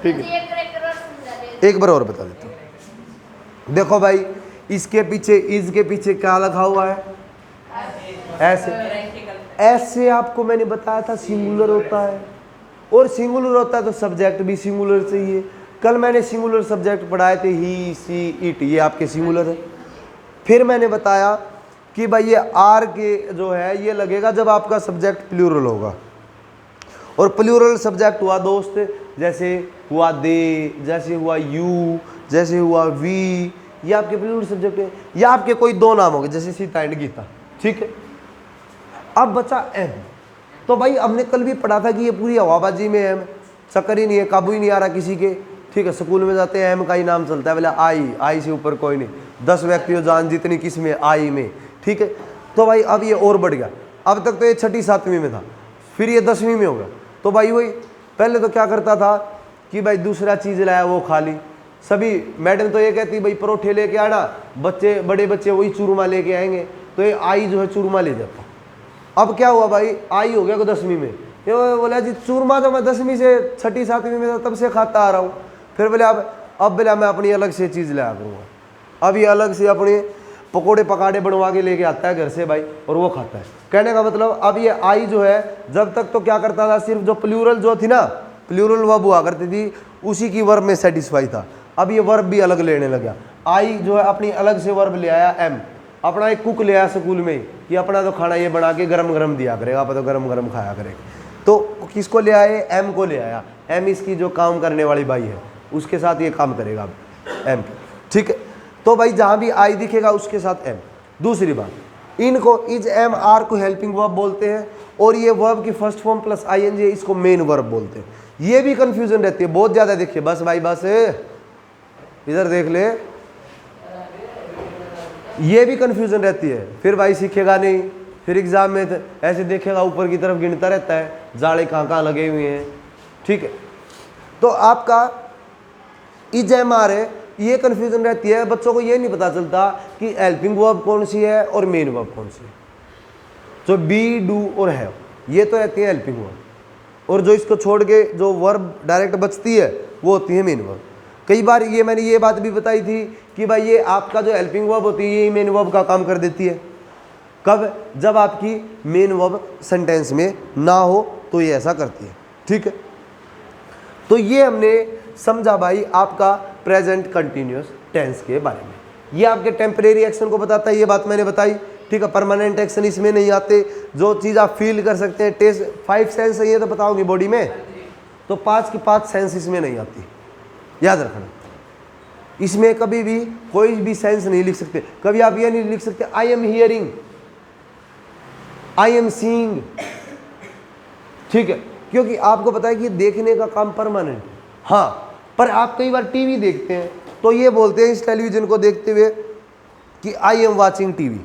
ठीक है, एक बार और बता देता हूँ। देखो भाई, इसके पीछे, इज के पीछे क्या लिखा हुआ है? ऐसे। ऐसे आपको मैंने बताया था सिंगुलर होता है, और सिंगुलर होता है तो सब्जेक्ट भी सिंगुलर चाहिए। कल मैंने सिंगुलर सब्जेक्ट पढ़ाए थे, ही, सी, इट, ये आपके सिंगुलर है। फिर मैंने बताया कि भाई ये आर के जो है ये लगेगा जब आपका सब्जेक्ट प्लूरल होगा। और प्लूरल सब्जेक्ट हुआ दोस्त, जैसे हुआ दे, जैसे हुआ यू, जैसे हुआ वी, ये आपके प्लूरल सब्जेक्ट है। या आपके कोई दो नाम हो गए जैसे सीता एंड गीता, ठीक है? अब बचा एम। तो भाई हमने कल भी पढ़ा था कि ये पूरी हवाबाजी में एम, चक्कर ही नहीं है, काबू ही नहीं आ रहा किसी के, ठीक है? स्कूल में जाते हैं एम का ही नाम चलता है, बोले आई से ऊपर कोई नहीं, 10 व्यक्तियों जान जितनी किस में, आई में, ठीक है? तो भाई अब ये और बढ़ गया। अब तक तो ये 6ठी 7वीं में था, फिर ये 10वीं में होगा। तो भाई वही पहले तो क्या करता था कि भाई दूसरा चीज़ लाया वो खा ली। सभी मैडम तो ये कहती भाई परोठे लेके आना, बच्चे बड़े बच्चे वही चूरमा लेके आएंगे, तो ये आई जो है चूरमा ले जाता। अब क्या हुआ भाई, आई हो गया को 10वीं में, ये बोला जी चूरमा तो मैं 10वीं से 6ठी 7वीं में तब से खाता आ रहा हूँ। फिर बोले अब बोला मैं अपनी अलग से चीज़ लाया करूँगा। अब ये अलग से अपने पकोड़े पकाड़े बनवा के लेके आता है घर से भाई, और वो खाता है। कहने का मतलब अब ये आई जो है जब तक तो क्या करता था, सिर्फ जो प्लूरल जो थी ना, प्लूरल वर्ब हुआ करती थी, उसी की वर्ब में सेटिस्फाई था। अब ये वर्ब भी अलग लेने लगा। आई जो है अपनी अलग से वर्ब ले आया एम, अपना एक कुक ले आया स्कूल में कि अपना तो खाना ये बना के गरम गरम दिया करेगा, आप तो गरम गरम खाया करेगा। तो किसको ले आए, एम को ले आया। एम इसकी जो काम करने वाली बाई है, उसके साथ ये काम करेगा एम, ठीक है। तो भाई जहाँ भी आई दिखेगा उसके साथ एम। दूसरी बात, इनको इज एम आर को हेल्पिंग वर्ब बोलते हैं, और ये वर्ब की फर्स्ट फॉर्म प्लस आईएनजी इसको मेन वर्ब बोलते हैं। ये भी कंफ्यूजन रहती है बहुत ज़्यादा। देखिए बस भाई बस इधर देख ले, ये भी कंफ्यूजन रहती है। फिर भाई सीखेगा नहीं, फिर एग्जाम में ऐसे देखेगा ऊपर की तरफ गिनता रहता है जाड़े कहाँ कहाँ लगे हुए हैं, ठीक है। तो आपका इज एम आर है, ये कंफ्यूजन रहती है, बच्चों को ये नहीं पता चलता कि हेल्पिंग वर्ब कौन सी है और मेन वर्ब कौन सी है। जो बी डू और हैव ये तो रहती है हेल्पिंग वर्ब, और जो इसको छोड़ के जो वर्ब डायरेक्ट बचती है वो होती है मेन वर्ब। कई बार ये मैंने ये बात भी बताई थी कि भाई ये आपका जो हेल्पिंग वर्ब होती है ये मेन वर्ब का काम कर देती है। कब, जब आपकी मेन वर्ब सेंटेंस में ना हो तो ये ऐसा करती है, ठीक है। तो ये हमने समझा भाई आपका प्रेजेंट कंटिन्यूअस टेंस के बारे में। ये आपके टेम्परेरी एक्शन को बताता है, ये बात मैंने बताई, ठीक है। परमानेंट एक्शन इसमें नहीं आते। जो चीज़ आप फील कर सकते हैं, टेस्ट 5 सेंस है ये तो बताओगे बॉडी में, तो 5 की 5 सेंस इसमें नहीं आती, याद रखना। इसमें कभी भी कोई भी सेंस नहीं लिख सकते। कभी आप ये नहीं लिख सकते I am hearing, I am seeing, ठीक है, क्योंकि आपको पता है कि देखने का काम परमानेंट है। हाँ, पर आप कई बार टीवी देखते हैं तो ये बोलते हैं इस टेलीविजन को देखते हुए कि आई एम वाचिंग टीवी।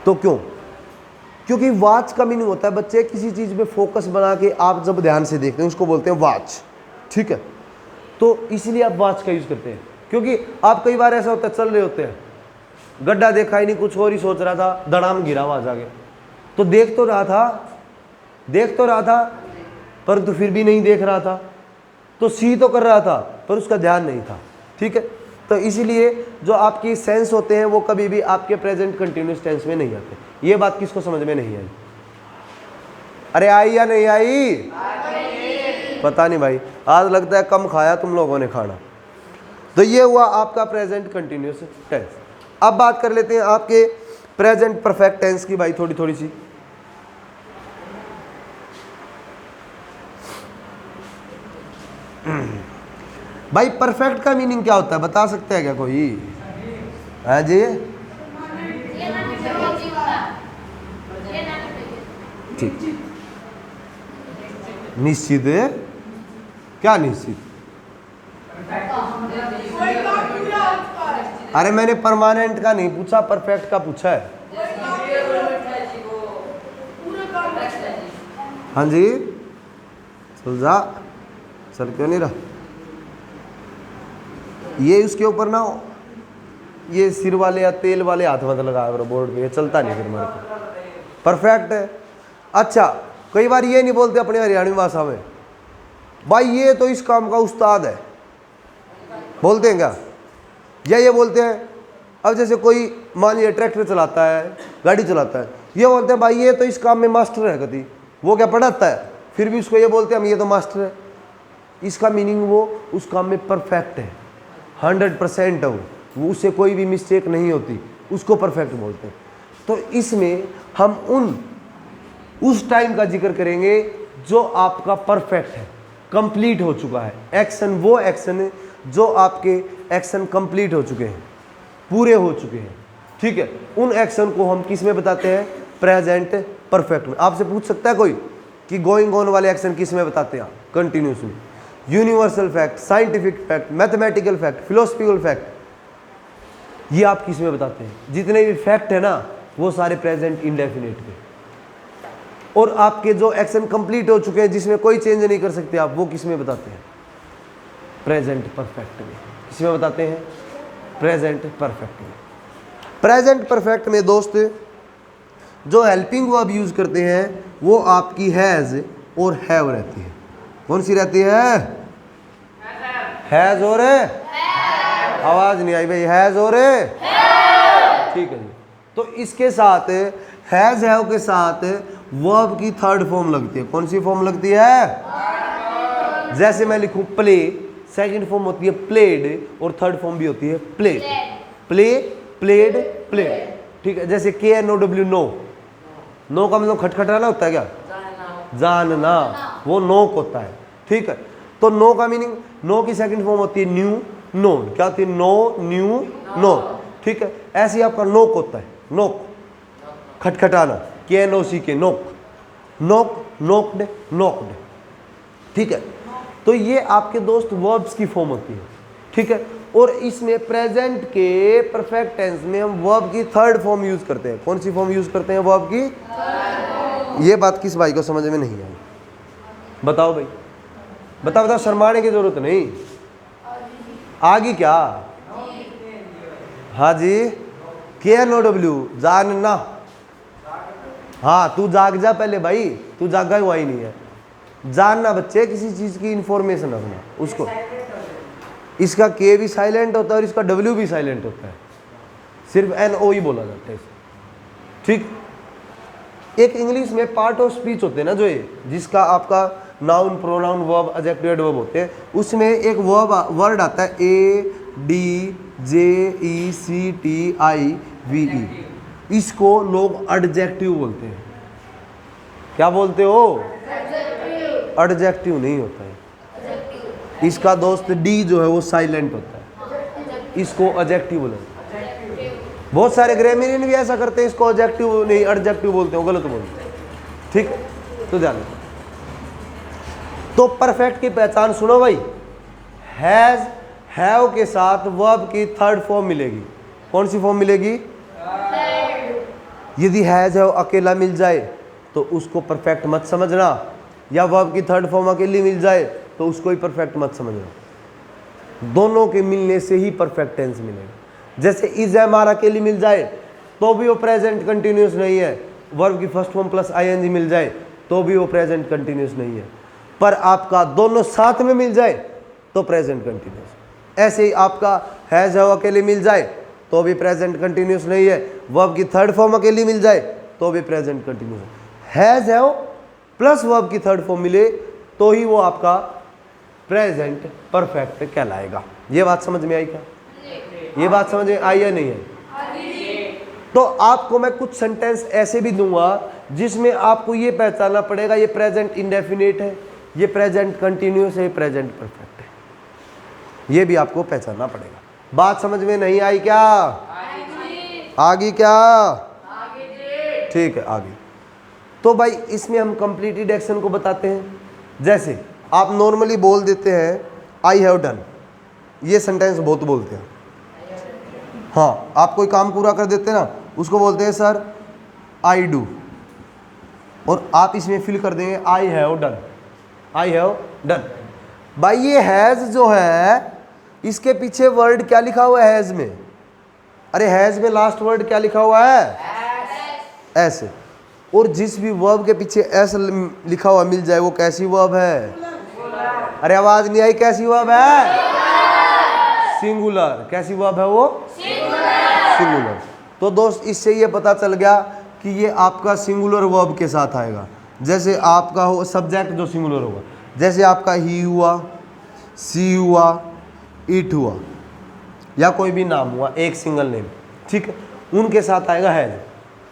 तो क्यों? क्योंकि वॉच का मीनिंग होता है बच्चे किसी चीज़ पे फोकस बना के आप जब ध्यान से देखते हैं उसको बोलते हैं वॉच, ठीक है। तो इसलिए आप वॉच का यूज़ करते हैं, क्योंकि आप कई बार ऐसा होता है चल रहे होते हैं, गड्ढा देखा ही नहीं, कुछ और ही सोच रहा था, धड़ाम गिरा वहाँ जाके, तो देख तो रहा था परंतु फिर भी नहीं देख रहा था, तो सी तो कर रहा था पर उसका ध्यान नहीं था, ठीक है। तो इसीलिए जो आपकी सेंस होते हैं वो कभी भी आपके प्रेजेंट कंटिन्यूअस टेंस में नहीं आते। ये बात किसको समझ में नहीं आई? अरे आई या नहीं आई? पता नहीं भाई, आज लगता है कम खाया तुम लोगों ने खाना। तो ये हुआ आपका प्रेजेंट कंटिन्यूअस टेंस। अब बात कर लेते हैं आपके प्रेजेंट परफेक्ट टेंस की भाई, थोड़ी सी। भाई परफेक्ट का मीनिंग क्या होता है बता सकते हैं क्या कोई? है जी, ठीक, निश्चित है क्या? निश्चित, अरे मैंने परमानेंट का नहीं पूछा, परफेक्ट का पूछा है। हाँ जी, चल जा, चल क्यों नहीं रहा? ये उसके ऊपर ना ये सिर वाले या तेल वाले हाथ मत लगा करो बोर्ड पे, ये चलता नहीं फिर मेरे को। परफेक्ट है। अच्छा, कई बार ये नहीं बोलते अपने हरियाणवी भाषा में भाई ये तो इस काम का उस्ताद है, बोलते हैं क्या? या ये बोलते हैं, अब जैसे कोई मान लीजिए ट्रैक्टर चलाता है, गाड़ी चलाता है, ये बोलते हैं भाई ये तो इस काम में मास्टर है। कभी वो क्या पढ़ाता है, फिर भी उसको ये बोलते हैं हम ये तो मास्टर है। इसका मीनिंग वो उस काम में परफेक्ट है, 100% है वो, उससे कोई भी मिस्टेक नहीं होती, उसको परफेक्ट बोलते हैं। तो इसमें हम उस टाइम का जिक्र करेंगे जो आपका परफेक्ट है, कंप्लीट हो चुका है। एक्शन वो एक्शन है जो आपके एक्शन कंप्लीट हो चुके हैं, पूरे हो चुके हैं, ठीक है। उन एक्शन को हम किस में बताते हैं? प्रेजेंट परफेक्ट में। आपसे पूछ सकता है कोई कि गोइंग ऑन वाले एक्शन किस में बताते हैं? कंटिन्यूस में। Universal fact, scientific fact, mathematical fact, philosophical fact, ये आप किस में बताते हैं? जितने भी फैक्ट है ना वो सारे प्रेजेंट इंडेफिनिट के। और आपके जो एक्शन कंप्लीट हो चुके हैं जिसमें कोई चेंज नहीं कर सकते आप, वो किस में बताते हैं? प्रेजेंट परफेक्ट में। किसी में बताते हैं? प्रेजेंट परफेक्ट में। प्रेजेंट परफेक्ट में दोस्त जो हेल्पिंग वर्ब यूज करते हैं वो आपकी हैज और हैव रहती है। कौन सी रहती है? हैज और आवाज नहीं आई भाई, हैज और ठीक है जी। तो इसके साथ हैज हैव के साथ वर्ब की थर्ड फॉर्म लगती है। कौन सी फॉर्म लगती है? जैसे मैं लिखूं प्ले, सेकंड फॉर्म होती है प्लेड और थर्ड फॉर्म भी होती है प्लेड। Play, played, played. ठीक है। जैसे KNOW नो, नो का मतलब खटखटाना होता है क्या? जानना, वो नोक होता है। ठीक है। तो नो का मीनिंग, नो की सेकंड फॉर्म होती है न्यू, नोन। क्या होती है? Know, knew, know. ठीक है। ऐसे ही आपका नोक होता है, नोक, खटखटाना, KNOCK, नोक, नोक, नोक्ड, नोक्ड। ठीक है। तो ये आपके दोस्त वर्ब्स की फॉर्म होती है। ठीक है। और इसमें प्रेजेंट के परफेक्ट टेंस में हम वर्ब की थर्ड फॉर्म यूज करते हैं। कौन सी फॉर्म यूज करते हैं वर्ब की? ये बात किस भाई को समझ में नहीं आई? बताओ भाई, बताओ बताओ, शर्माने की जरूरत नहीं। आगे क्या? हाँ जी, KNOW, जानना। हाँ, तू जाग जा पहले भाई, तू जागा हुआ ही नहीं है। जानना बच्चे, किसी चीज की इंफॉर्मेशन रखना उसको। इसका K भी साइलेंट होता है और इसका W भी साइलेंट होता है, सिर्फ NO ही बोला जाता है इसे। ठीक। एक इंग्लिश में पार्ट ऑफ स्पीच होते हैं ना, जो ये जिसका आपका noun, pronoun, verb, adjective, adverb होते हैं, उसमें एक वर्ड आता है ADJECTIVE। इसको लोग एडजेक्टिव बोलते हैं। क्या बोलते हो? एडजेक्टिव नहीं होता है। इसका दोस्त D जो है वो साइलेंट होता है, इसको एडजेक्टिव बोलते हैं। बहुत सारे ग्रामरियन भी ऐसा करते हैं, इसको एडजेक्टिव नहीं एडजेक्टिव बोलते हैं, गलत बोलते हैं। ठीक है। तो ध्यान रखो। तो परफेक्ट की पहचान सुनो भाई, हैज हैव के साथ वर्ब की थर्ड फॉर्म मिलेगी। कौन सी फॉर्म मिलेगी? यदि हैज हैव अकेला मिल जाए तो उसको परफेक्ट मत समझना, या वर्ब की थर्ड फॉर्म अकेली मिल जाए तो उसको ही परफेक्ट मत समझना। दोनों के मिलने से ही परफेक्ट टेंस मिलेगा। जैसे इज एम अकेली मिल जाए तो भी वो प्रेजेंट कंटिन्यूस नहीं है, वर्ब की फर्स्ट फॉर्म प्लस ING मिल जाए तो भी वो प्रेजेंट कंटिन्यूस नहीं है। पर आपका दोनों साथ में मिल जाए तो प्रेजेंट कंटिन्यूस। ऐसे ही आपका हैज हैव अकेले मिल जाए तो भी प्रेजेंट कंटिन्यूस नहीं है, वर्ब की थर्ड फॉर्म अकेली मिल जाए तो भी प्रेजेंट कंटिन्यूस है। हैज हैव प्लस वर्ब की थर्ड फॉर्म मिले तो ही वो आपका प्रेजेंट परफेक्ट कहलाएगा। ये बात समझ में आई क्या? ये बात समझ में आई या नहीं है? तो आपको मैं कुछ सेंटेंस ऐसे भी दूंगा जिसमें आपको ये पहचानना पड़ेगा, ये प्रेजेंट इंडेफिनिट है, ये प्रेजेंट कंटिन्यूस है, ये प्रेजेंट परफेक्ट है। ये भी आपको पहचानना पड़ेगा। बात समझ में नहीं आई क्या? आगे क्या? ठीक है, आगे। तो भाई इसमें हम कंप्लीटेड एक्शन को बताते हैं। जैसे आप नॉर्मली बोल देते हैं आई हैव डन, ये सेंटेंस बहुत बोलते हैं। हाँ, आप कोई काम पूरा कर देते हैं ना, उसको बोलते हैं सर आई डू, और आप इसमें फिल कर देंगे I have done, I have done. भाई ये हैज जो है, इसके पीछे वर्ड क्या लिखा हुआ है हैज में? अरे हैज में लास्ट वर्ड क्या लिखा हुआ है? ऐसे। और जिस भी वर्ब के पीछे एस लिखा हुआ मिल जाए वो कैसी वर्ब है? अरे आवाज नहीं आई, कैसी वर्ब है? सिंगुलर। कैसी वर्ब है वो? सिंगुलर। तो दोस्त इससे ये पता चल गया कि ये आपका सिंगुलर वर्ब के साथ आएगा। जैसे आपका हो सब्जेक्ट जो सिंगुलर होगा, जैसे आपका ही हुआ, सी हुआ, इट हुआ, या कोई भी नाम हुआ, एक सिंगल नेम, ठीक है, उनके साथ आएगा हैज।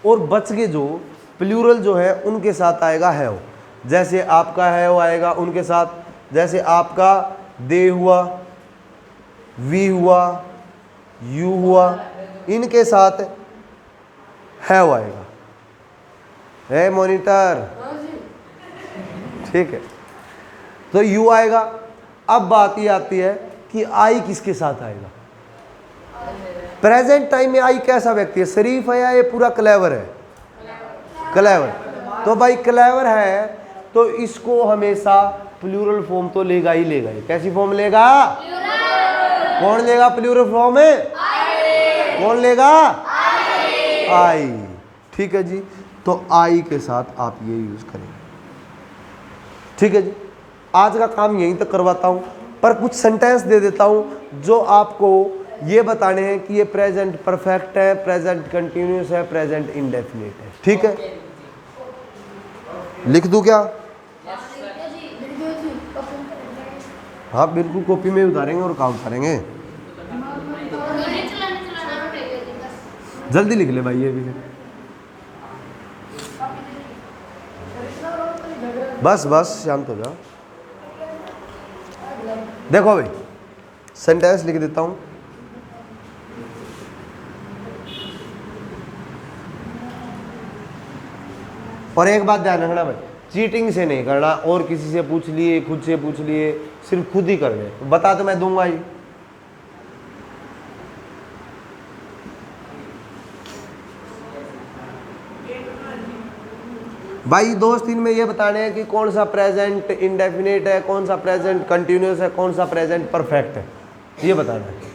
और बच के जो प्लूरल जो है उनके साथ आएगा हैव। जैसे आपका हैव आएगा उनके साथ, जैसे आपका दे हुआ, वी हुआ, यू हुआ, इनके साथ हैव आएगा। है मॉनिटर? ठीक है। तो यू आएगा। अब बात ये आती है कि आई किसके साथ आएगा? प्रेजेंट टाइम में आई कैसा व्यक्ति है? शरीफ है या ये पूरा क्लेवर है? क्लेवर। तो भाई क्लेवर है तो इसको हमेशा प्लूरल फॉर्म तो लेगा ही लेगा। कैसी फॉर्म लेगा? कौन लेगा प्लूरल फॉर्म में? कौन लेगा? आई। ठीक है जी, तो आई के साथ आप ये यूज करेंगे। ठीक है जी, आज का काम यहीं तक करवाता हूं, पर कुछ सेंटेंस दे देता हूं जो आपको ये बताने हैं कि ये प्रेजेंट परफेक्ट है, प्रेजेंट कंटिन्यूस है, प्रेजेंट इंडेफिनिट है। ठीक है, लिख दूं क्या? हाँ बिल्कुल, कॉपी में उतारेंगे और काम करेंगे। जल्दी लिख ले भाई, ये भी बस बस शांत हो जाओ। देखो भाई, सेंटेंस लिख देता हूं। और एक बात ध्यान रखना भाई, चीटिंग से नहीं करना, और किसी से पूछ लिए, खुद से पूछ लिए, सिर्फ खुद ही कर ले। बता तो मैं दूंगा ही। भाई 2-3 में ये बताने हैं कि कौन सा प्रेजेंट इंडेफिनिट है, कौन सा प्रेजेंट कंटिन्यूस है, कौन सा प्रेजेंट परफेक्ट है, ये बताना है।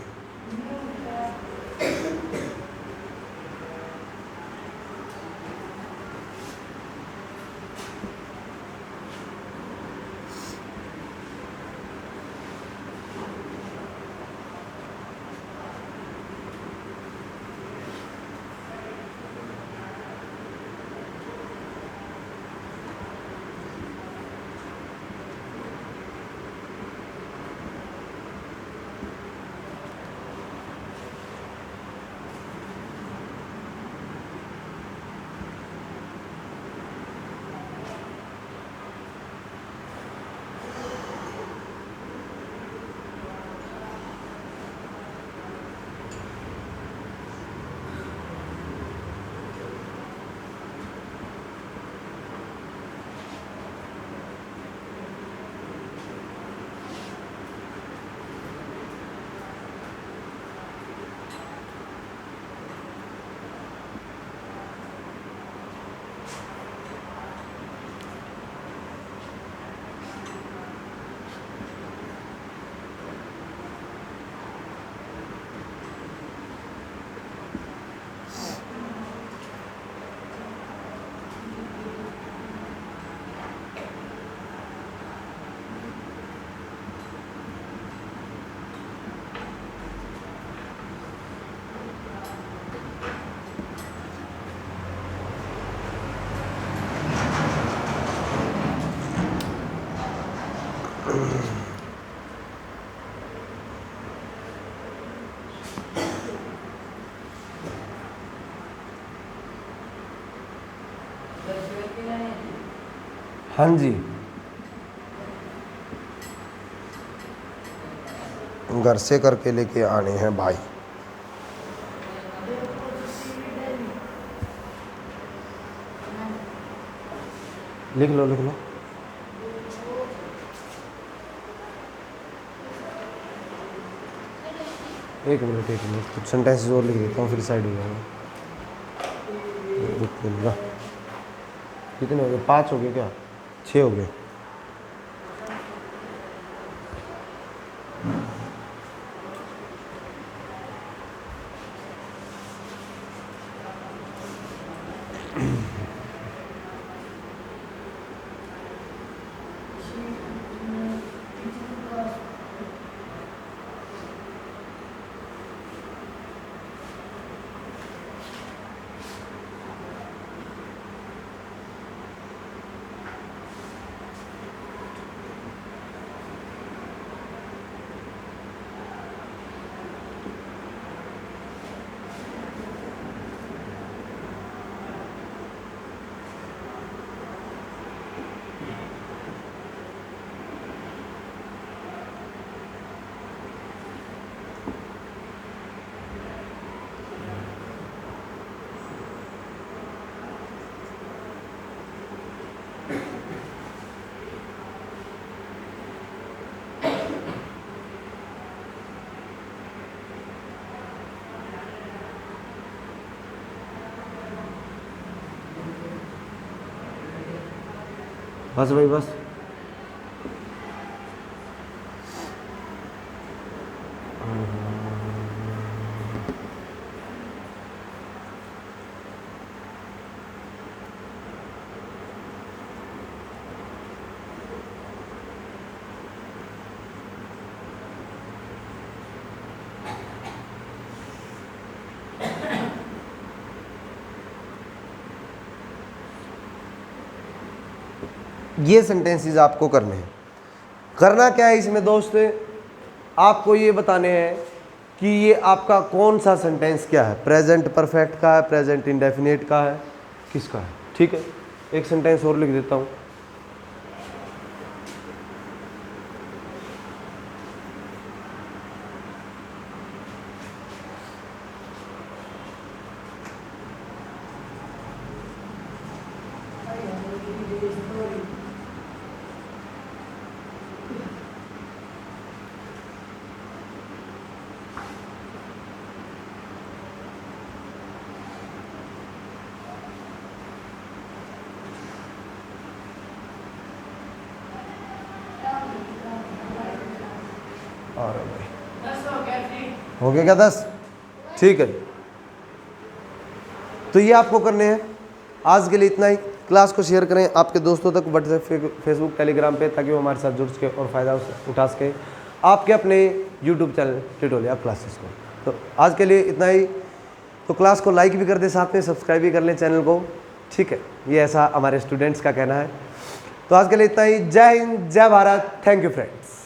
हाँ जी, घर से करके लेके आने हैं भाई। लिख लो लिख लो। एक मिनट कुछ सेंटेंसेस और लिख देता हूँ, फिर साइड हो जाएगा। कितने हो गए? 5 हो गए क्या? 6 हो गए। बस भाई बस। ये सेंटेंसेस आपको करने हैं। करना क्या है इसमें दोस्त, आपको ये बताने हैं कि ये आपका कौन सा सेंटेंस क्या है, प्रेजेंट परफेक्ट का है, प्रेजेंट इंडेफिनिट का है, किसका है। ठीक है, एक सेंटेंस और लिख देता हूँ। और हो गया क्या 10? ठीक है, तो ये आपको करने हैं। आज के लिए इतना ही। क्लास को शेयर करें आपके दोस्तों तक, व्हाट्सएप, फेसबुक, टेलीग्राम पे, ताकि वो हमारे साथ जुड़ सके और फ़ायदा उठा सके आपके अपने यूट्यूब चैनल ट्यूटोरियल क्लासेस को। तो आज के लिए इतना ही। तो क्लास को लाइक भी कर दें, साथ में सब्सक्राइब भी कर लें चैनल को। ठीक है, ये ऐसा हमारे स्टूडेंट्स का कहना है। तो आज के लिए इतना ही। जय हिंद, जय भारत, थैंक यू फ्रेंड्स।